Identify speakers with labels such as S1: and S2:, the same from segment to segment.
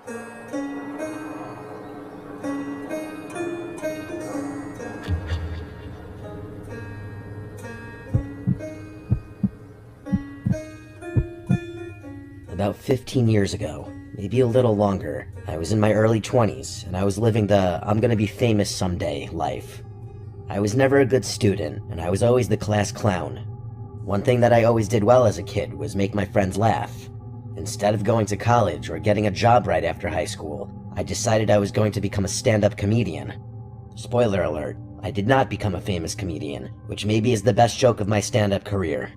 S1: About 15 years ago, maybe a little longer, I was in my early 20s, and I was living the I'm gonna be famous someday life. I was never a good student, and I was always the class clown. One thing that I always did well as a kid was make my friends laugh. Instead of going to college or getting a job right after high school, I decided I was going to become a stand-up comedian. Spoiler alert, I did not become a famous comedian, which maybe is the best joke of my stand-up career.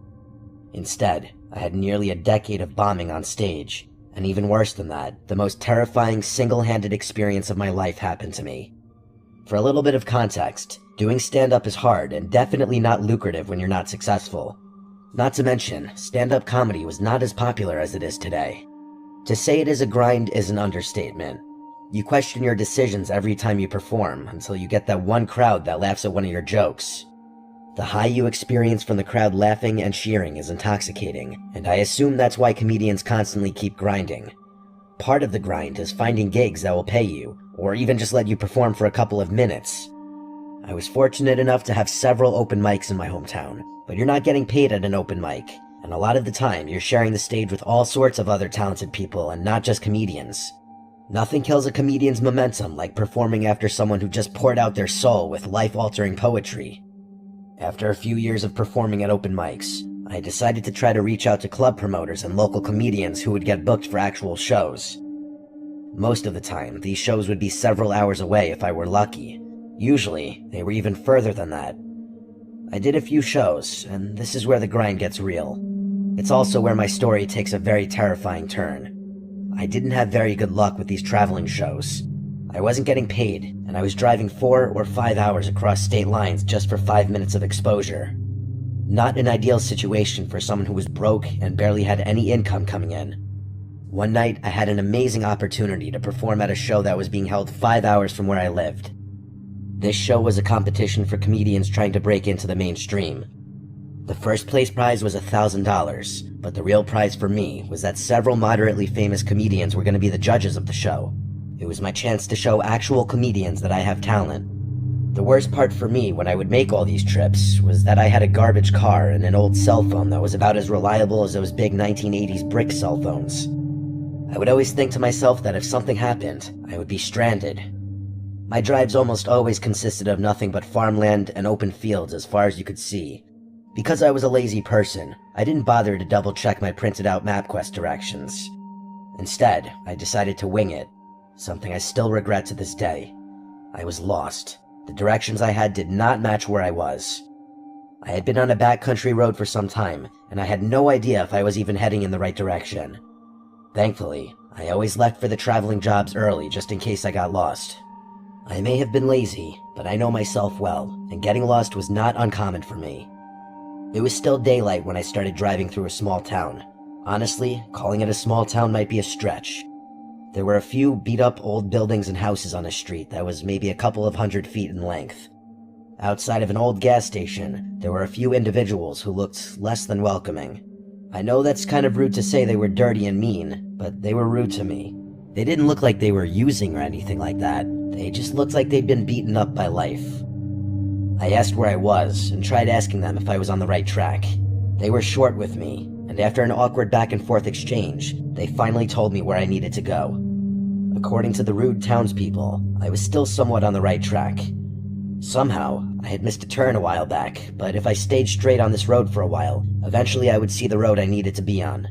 S1: Instead, I had nearly a decade of bombing on stage, and even worse than that, the most terrifying single-handed experience of my life happened to me. For a little bit of context, doing stand-up is hard and definitely not lucrative when you're not successful. Not to mention, stand-up comedy was not as popular as it is today. To say it is a grind is an understatement. You question your decisions every time you perform until you get that one crowd that laughs at one of your jokes. The high you experience from the crowd laughing and cheering is intoxicating, and I assume that's why comedians constantly keep grinding. Part of the grind is finding gigs that will pay you, or even just let you perform for a couple of minutes. I was fortunate enough to have several open mics in my hometown, but you're not getting paid at an open mic, and a lot of the time you're sharing the stage with all sorts of other talented people and not just comedians. Nothing kills a comedian's momentum like performing after someone who just poured out their soul with life-altering poetry. After a few years of performing at open mics, I decided to try to reach out to club promoters and local comedians who would get booked for actual shows. Most of the time, these shows would be several hours away if I were lucky. Usually, they were even further than that. I did a few shows, and this is where the grind gets real. It's also where my story takes a very terrifying turn. I didn't have very good luck with these traveling shows. I wasn't getting paid, and I was driving 4 or 5 hours across state lines just for 5 minutes of exposure. Not an ideal situation for someone who was broke and barely had any income coming in. One night, I had an amazing opportunity to perform at a show that was being held 5 hours from where I lived. This show was a competition for comedians trying to break into the mainstream. The first place prize was $1,000, but the real prize for me was that several moderately famous comedians were going to be the judges of the show. It was my chance to show actual comedians that I have talent. The worst part for me when I would make all these trips was that I had a garbage car and an old cell phone that was about as reliable as those big 1980s brick cell phones. I would always think to myself that if something happened, I would be stranded. My drives almost always consisted of nothing but farmland and open fields as far as you could see. Because I was a lazy person, I didn't bother to double-check my printed-out MapQuest directions. Instead, I decided to wing it, something I still regret to this day. I was lost. The directions I had did not match where I was. I had been on a backcountry road for some time, and I had no idea if I was even heading in the right direction. Thankfully, I always left for the traveling jobs early just in case I got lost. I may have been lazy, but I know myself well, and getting lost was not uncommon for me. It was still daylight when I started driving through a small town. Honestly, calling it a small town might be a stretch. There were a few beat-up old buildings and houses on a street that was maybe a couple of 100 feet in length. Outside of an old gas station, there were a few individuals who looked less than welcoming. I know that's kind of rude to say they were dirty and mean, but they were rude to me. They didn't look like they were using or anything like that. They just looked like they'd been beaten up by life. I asked where I was and tried asking them if I was on the right track. They were short with me, and after an awkward back-and-forth exchange, they finally told me where I needed to go. According to the rude townspeople, I was still somewhat on the right track. Somehow, I had missed a turn a while back, but if I stayed straight on this road for a while, eventually I would see the road I needed to be on.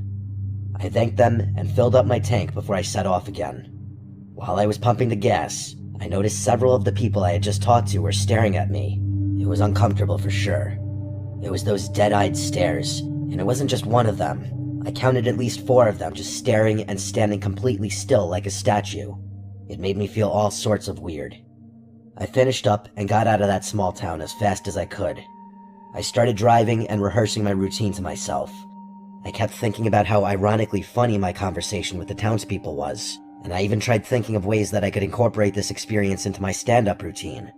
S1: I thanked them and filled up my tank before I set off again. While I was pumping the gas, I noticed several of the people I had just talked to were staring at me. It was uncomfortable for sure. It was those dead-eyed stares, and it wasn't just one of them. I counted at least 4 of them just staring and standing completely still like a statue. It made me feel all sorts of weird. I finished up and got out of that small town as fast as I could. I started driving and rehearsing my routine to myself. I kept thinking about how ironically funny my conversation with the townspeople was, and I even tried thinking of ways that I could incorporate this experience into my stand-up routine.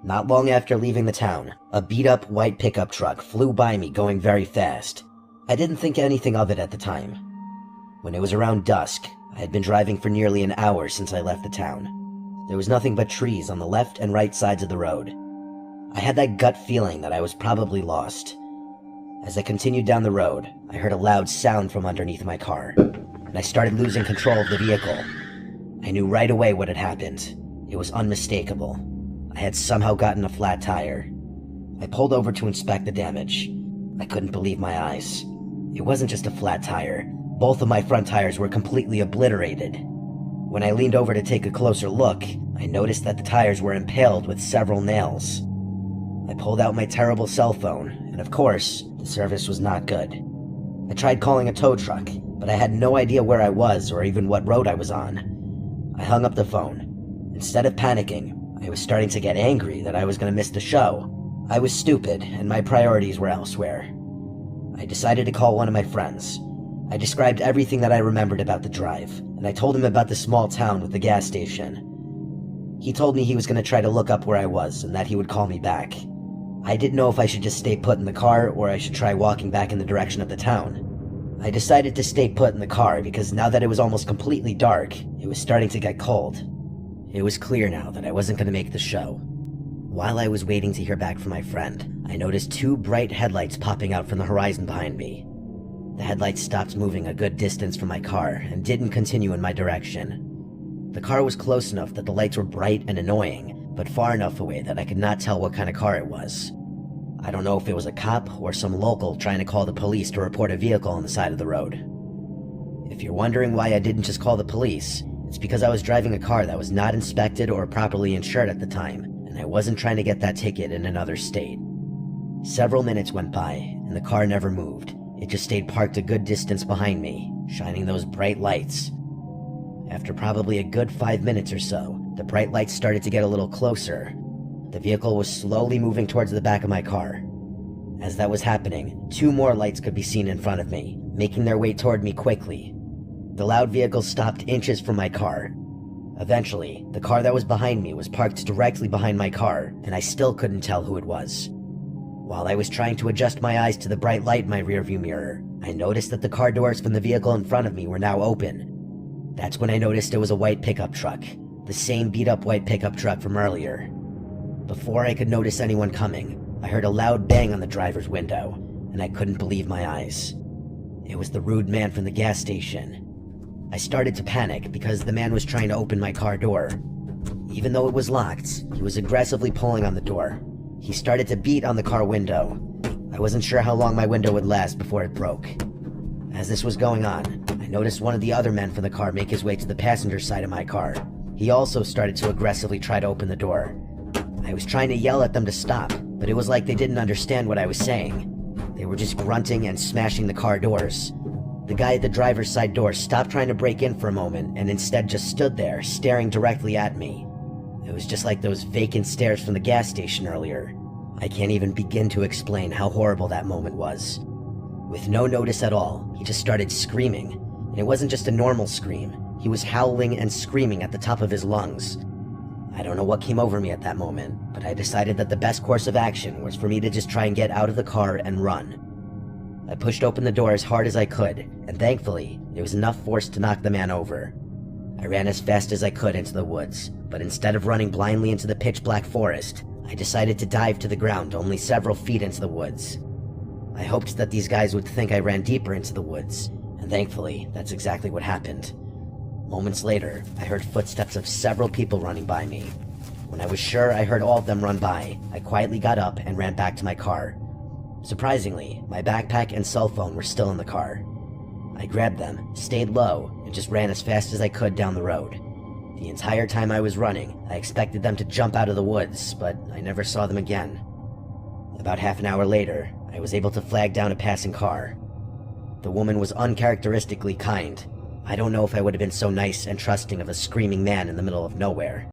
S1: Not long after leaving the town, a beat-up white pickup truck flew by me going very fast. I didn't think anything of it at the time. When it was around dusk, I had been driving for nearly an hour since I left the town. There was nothing but trees on the left and right sides of the road. I had that gut feeling that I was probably lost. As I continued down the road, I heard a loud sound from underneath my car, and I started losing control of the vehicle. I knew right away what had happened. It was unmistakable. I had somehow gotten a flat tire. I pulled over to inspect the damage. I couldn't believe my eyes. It wasn't just a flat tire. Both of my front tires were completely obliterated. When I leaned over to take a closer look, I noticed that the tires were impaled with several nails. I pulled out my terrible cell phone, and of course, the service was not good. I tried calling a tow truck, but I had no idea where I was or even what road I was on. I hung up the phone. Instead of panicking, I was starting to get angry that I was going to miss the show. I was stupid, and my priorities were elsewhere. I decided to call one of my friends. I described everything that I remembered about the drive, and I told him about the small town with the gas station. He told me he was going to try to look up where I was and that he would call me back. I didn't know if I should just stay put in the car or I should try walking back in the direction of the town. I decided to stay put in the car because now that it was almost completely dark, it was starting to get cold. It was clear now that I wasn't going to make the show. While I was waiting to hear back from my friend, I noticed two bright headlights popping out from the horizon behind me. The headlights stopped moving a good distance from my car and didn't continue in my direction. The car was close enough that the lights were bright and annoying, but far enough away that I could not tell what kind of car it was. I don't know if it was a cop or some local trying to call the police to report a vehicle on the side of the road. If you're wondering why I didn't just call the police, it's because I was driving a car that was not inspected or properly insured at the time, and I wasn't trying to get that ticket in another state. Several minutes went by, and the car never moved. It just stayed parked a good distance behind me, shining those bright lights. After probably a good 5 minutes or so, the bright lights started to get a little closer. The vehicle was slowly moving towards the back of my car. As that was happening, two more lights could be seen in front of me, making their way toward me quickly. The loud vehicle stopped inches from my car. Eventually, the car that was behind me was parked directly behind my car, and I still couldn't tell who it was. While I was trying to adjust my eyes to the bright light in my rearview mirror, I noticed that the car doors from the vehicle in front of me were now open. That's when I noticed it was a white pickup truck, the same beat-up white pickup truck from earlier. Before I could notice anyone coming, I heard a loud bang on the driver's window, and I couldn't believe my eyes. It was the rude man from the gas station. I started to panic because the man was trying to open my car door. Even though it was locked, he was aggressively pulling on the door. He started to beat on the car window. I wasn't sure how long my window would last before it broke. As this was going on, I noticed one of the other men from the car make his way to the passenger side of my car. He also started to aggressively try to open the door. I was trying to yell at them to stop, but it was like they didn't understand what I was saying. They were just grunting and smashing the car doors. The guy at the driver's side door stopped trying to break in for a moment and instead just stood there, staring directly at me. It was just like those vacant stares from the gas station earlier. I can't even begin to explain how horrible that moment was. With no notice at all, he just started screaming. And it wasn't just a normal scream. He was howling and screaming at the top of his lungs. I don't know what came over me at that moment, but I decided that the best course of action was for me to just try and get out of the car and run. I pushed open the door as hard as I could, and thankfully, there was enough force to knock the man over. I ran as fast as I could into the woods, but instead of running blindly into the pitch-black forest, I decided to dive to the ground only several feet into the woods. I hoped that these guys would think I ran deeper into the woods, and thankfully, that's exactly what happened. Moments later, I heard footsteps of several people running by me. When I was sure I heard all of them run by, I quietly got up and ran back to my car. Surprisingly, my backpack and cell phone were still in the car. I grabbed them, stayed low, and just ran as fast as I could down the road. The entire time I was running, I expected them to jump out of the woods, but I never saw them again. About half an hour later, I was able to flag down a passing car. The woman was uncharacteristically kind. I don't know if I would have been so nice and trusting of a screaming man in the middle of nowhere.